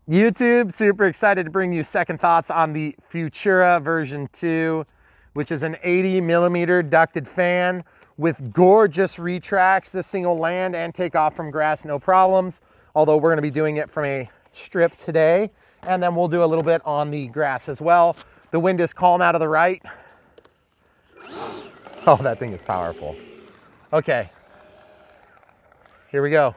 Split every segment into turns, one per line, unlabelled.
YouTube, super excited to bring you second thoughts on the Futura version 2, which is an 80mm ducted fan with gorgeous retracts. This thing will land and take off from grass, no problems. Although we're gonna be doing it from a strip today, and then we'll do a little bit on the grass as well. The wind is calm out of the right. Oh, that thing is powerful. Okay, here we go.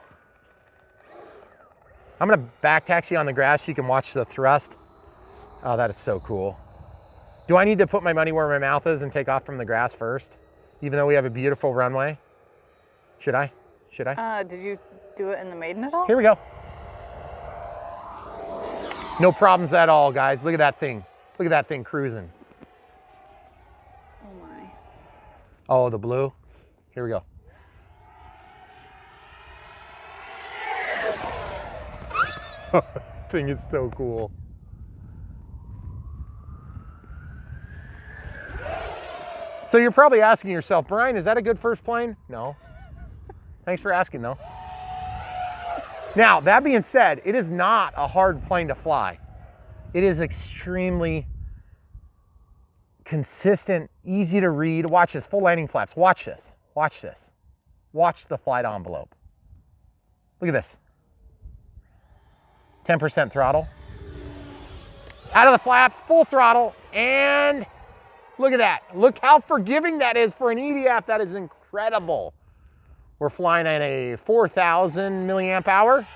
I'm gonna back taxi on the grass so you can watch the thrust. Oh, that is so cool. Do I need to put my money where my mouth is and take off from the grass first? Even though we have a beautiful runway? Should I? Should I?
Did you do it in the Maiden at all?
Here we go. No problems at all, guys. Look at that thing. Look at that thing cruising.
Oh my.
Oh, the blue. Here we go. Thing is so cool. So you're probably asking yourself, Brian, is that a good first plane? No. Thanks for asking though. Now, that being said, it is not a hard plane to fly. It is extremely consistent, easy to read. Watch this, full landing flaps. Watch this, watch this. Watch the flight envelope. Look at this. 10% throttle. Out of the flaps, full throttle, and look at that. Look how forgiving that is for an EDF. That is incredible. We're flying at a 4,000 milliamp hour,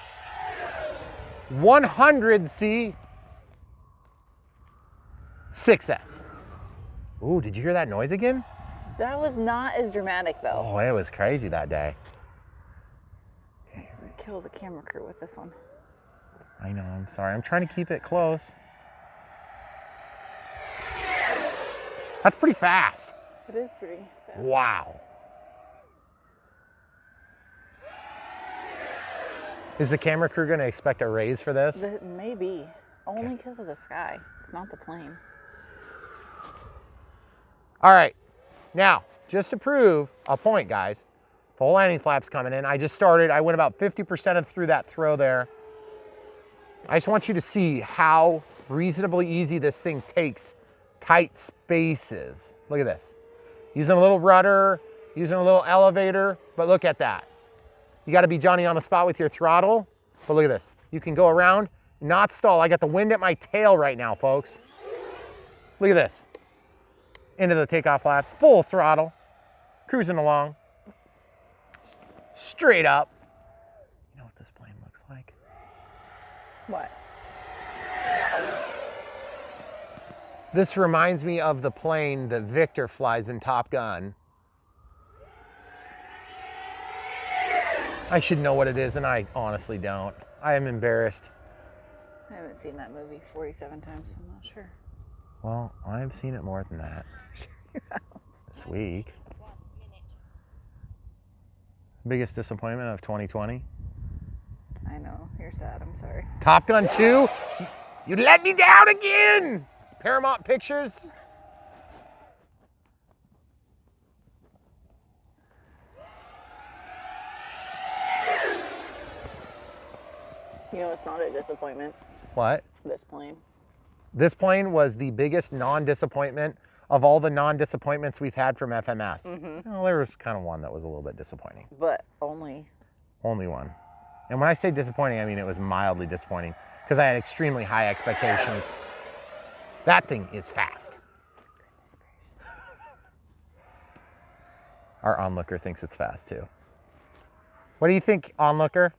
100C 6S. Ooh, did you hear that noise again?
That was not as dramatic though.
Oh, it was crazy that day.
Okay, we're gonna kill the camera crew with this one.
I know, I'm sorry. I'm trying to keep it close. That's pretty fast.
It is pretty fast.
Wow. Is the camera crew going to expect a raise for this?
Maybe. Only because of the sky. It's not the plane.
All right. Now, just to prove a point, guys, full landing flaps coming in. I just started. I went about 50% through that throw there. I just want you to see how reasonably easy this thing takes tight spaces. Look at this. Using a little rudder, using a little elevator, but look at that. You got to be Johnny on the spot with your throttle, but look at this. You can go around, not stall. I got the wind at my tail right now, folks. Look at this. Into the takeoff flaps, full throttle, cruising along, straight up. You know what this plane looks like?
What?
This reminds me of the plane that Victor flies in Top Gun. I should know what it is, and I honestly don't. I am embarrassed.
I haven't seen that movie 47 times, so I'm not sure.
Well, I've seen it more than that this week. Biggest disappointment of 2020?
I know, you're sad, I'm sorry.
Top Gun 2? You let me down again! Paramount Pictures?
You know it's not a disappointment.
What?
This plane.
This plane was the biggest non-disappointment of all the non-disappointments we've had from FMS. Well, there was kind of one that was a little bit disappointing.
But only.
Only one. And when I say disappointing, I mean it was mildly disappointing because I had extremely high expectations. That thing is fast. Our onlooker thinks it's fast too. What do you think, onlooker?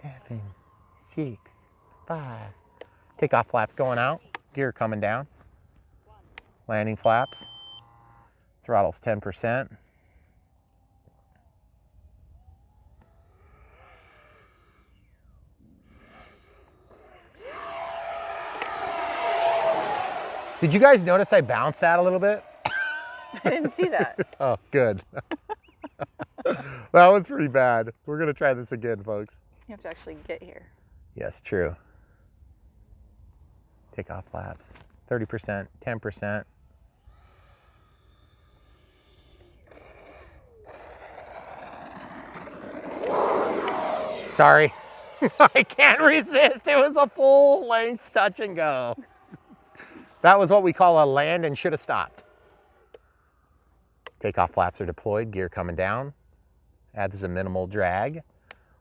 7, 6, 5. Takeoff flaps going out. Gear coming down. Landing flaps. Throttle's 10%. Did you guys notice I bounced that a little bit?
I didn't see that.
Oh, good. That was pretty bad. We're going to try this again, folks.
You have to actually get here.
Yes, true. Takeoff flaps. 30%, 10%. Sorry. I can't resist. It was a full length touch and go. That was what we call a land and should have stopped. Takeoff flaps are deployed, gear coming down. Adds a minimal drag.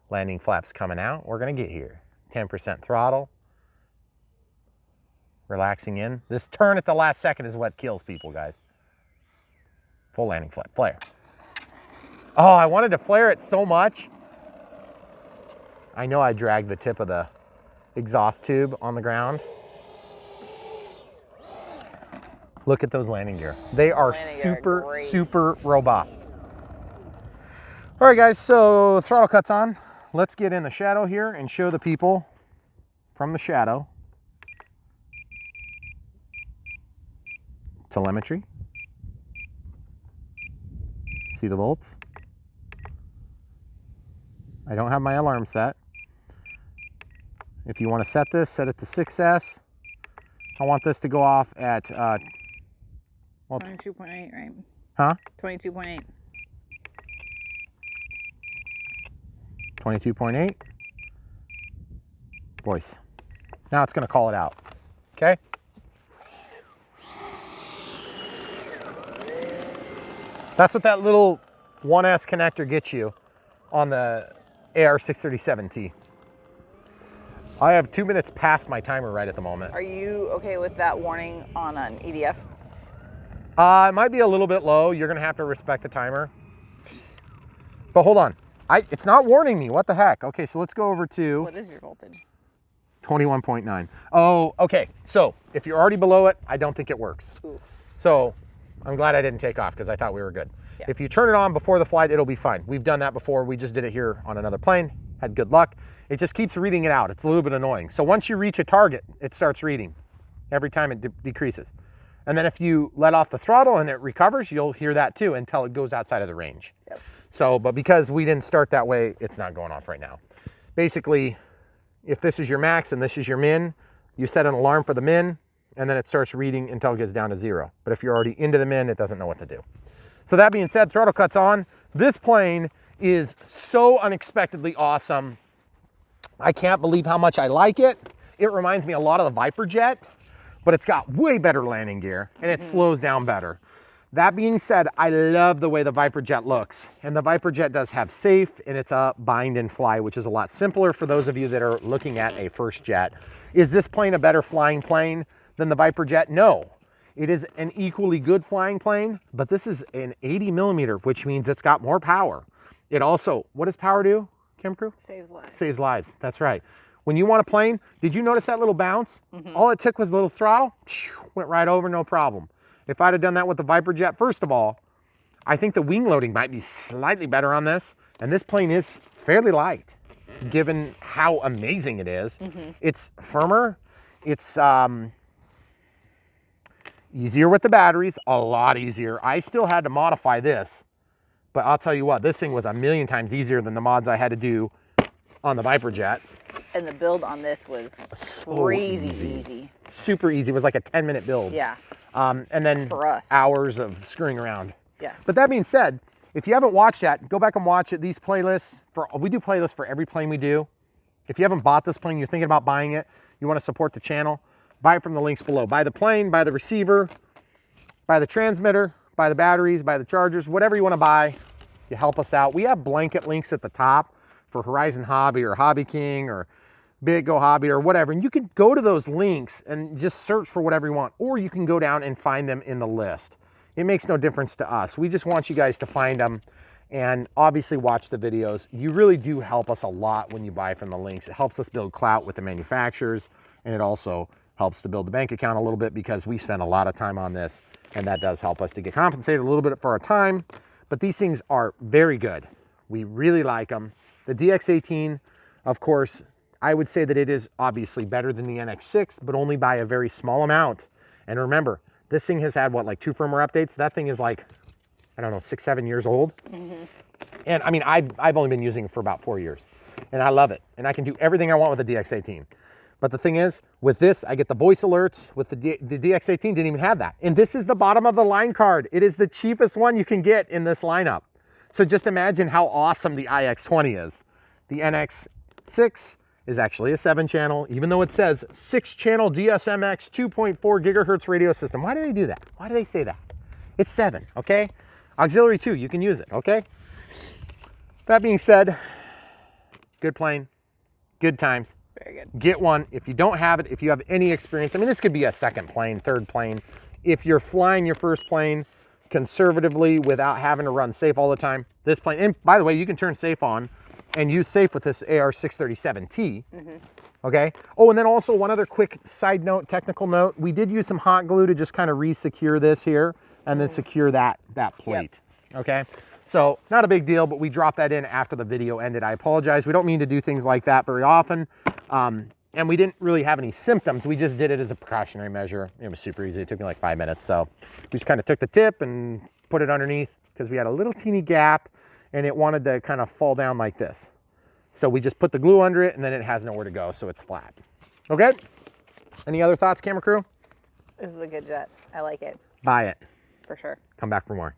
Landing flaps coming out. We're gonna get here. 10% throttle. Relaxing in. This turn at the last second is what kills people, guys. Full landing flap, flare. Oh, I wanted to flare it so much. I know I dragged the tip of the exhaust tube on the ground. Look at those landing gear. They are super robust. All right, guys, so throttle cuts on. Let's get in the shadow here and show the people from the shadow. Telemetry. See the volts? I don't have my alarm set. If you want to set this, set it to 6S. I want this to go off at, well,
22.8, right?
Huh?
22.8.
22.8. Voice. Now it's going to call it out. Okay? That's what that little 1S connector gets you on the AR637T. I have 2 minutes past my timer right at the moment.
Are you okay with that warning on an EDF?
It might be a little bit low. You're gonna have to respect the timer. But hold on, it's not warning me, what the heck? Okay, so let's go over to...
What is your voltage?
21.9. Oh, okay, so if you're already below it, I don't think it works.
Ooh.
So I'm glad I didn't take off because I thought we were good.
Yeah.
If you turn it on before the flight, it'll be fine. We've done that before. We just did it here on another plane, had good luck. It just keeps reading it out. It's a little bit annoying. So once you reach a target, it starts reading. Every time it decreases. And then if you let off the throttle and it recovers, you'll hear that too until it goes outside of the range.
Yep.
So, but because we didn't start that way, it's not going off right now. Basically, if this is your max and this is your min, you set an alarm for the min, and then it starts reading until it gets down to 0. But if you're already into the min, it doesn't know what to do. So that being said, throttle cuts on. This plane is so unexpectedly awesome. I can't believe how much I like it. It reminds me a lot of the Viper jet, but it's got way better landing gear and it slows down better. That being said, I love the way the Viper jet looks, and the Viper jet does have safe, and it's a bind and fly, which is a lot simpler for those of you that are looking at a first jet. Is this plane a better flying plane than the Viper jet? No. It is an equally good flying plane, but this is an 80mm, which means it's got more power. It also, what does power do, Camera Crew?
Saves lives.
Saves lives, that's right. When you want a plane, did you notice that little bounce? All it took was a little throttle, went right over, no problem. If I'd have done that with the Viper jet, first of all, I think the wing loading might be slightly better on this, and this plane is fairly light, given how amazing it is. It's firmer, it's easier with the batteries, a lot easier. I still had to modify this, but I'll tell you what, this thing was a million times easier than the mods I had to do on the Viper jet.
And the build on this was crazy easy.
Super easy. It was like a 10-minute build.
Yeah.
And then
for us,
hours of screwing around.
Yes.
But that being said, if you haven't watched that, go back and watch it. These playlists, we do playlists for every plane we do. If you haven't bought this plane, you're thinking about buying it, you want to support the channel, buy it from the links below. Buy the plane, buy the receiver, buy the transmitter, buy the batteries, buy the chargers, whatever you want to buy, you help us out. We have blanket links at the top for Horizon Hobby or Hobby King or Big Go Hobby or whatever. And you can go to those links and just search for whatever you want, or you can go down and find them in the list. It makes no difference to us. We just want you guys to find them and obviously watch the videos. You really do help us a lot when you buy from the links. It helps us build clout with the manufacturers, and it also helps to build the bank account a little bit because we spend a lot of time on this, and that does help us to get compensated a little bit for our time. But these things are very good. We really like them. The DX18, of course, I would say that it is obviously better than the NX6, but only by a very small amount. And remember, this thing has had, what, like 2 firmware updates? That thing is like, I don't know, 6, 7 years old. And I mean, I've only been using it for about 4 years, and I love it. And I can do everything I want with the DX18. But the thing is, with this, I get the voice alerts. With the DX18 didn't even have that. And this is the bottom of the line card. It is the cheapest one you can get in this lineup. So just imagine how awesome the iX20 is. The NX6 is actually a 7-channel, even though it says 6-channel DSMX 2.4 gigahertz radio system. Why do they do that? Why do they say that? It's 7, okay? Auxiliary 2, you can use it, okay? That being said, good plane, good times.
Very good.
Get one. If you don't have it, if you have any experience, I mean, this could be a second plane, third plane. If you're flying your first plane conservatively without having to run safe all the time, this plane, and by the way, you can turn safe on and use safe with this AR637T. Okay. Oh, and then also one other quick side note, technical note, we did use some hot glue to just kind of re-secure this here and then secure that plate. Yep. Okay. So not a big deal, but we dropped that in after the video ended. I apologize. We don't mean to do things like that very often. And we didn't really have any symptoms. We just did it as a precautionary measure. It was super easy. It took me like 5 minutes. So we just kind of took the tip and put it underneath because we had a little teeny gap and it wanted to kind of fall down like this. So we just put the glue under it and then it has nowhere to go. So it's flat. Okay. Any other thoughts, camera crew?
This is a good jet. I like it.
Buy it.
For sure.
Come back for more.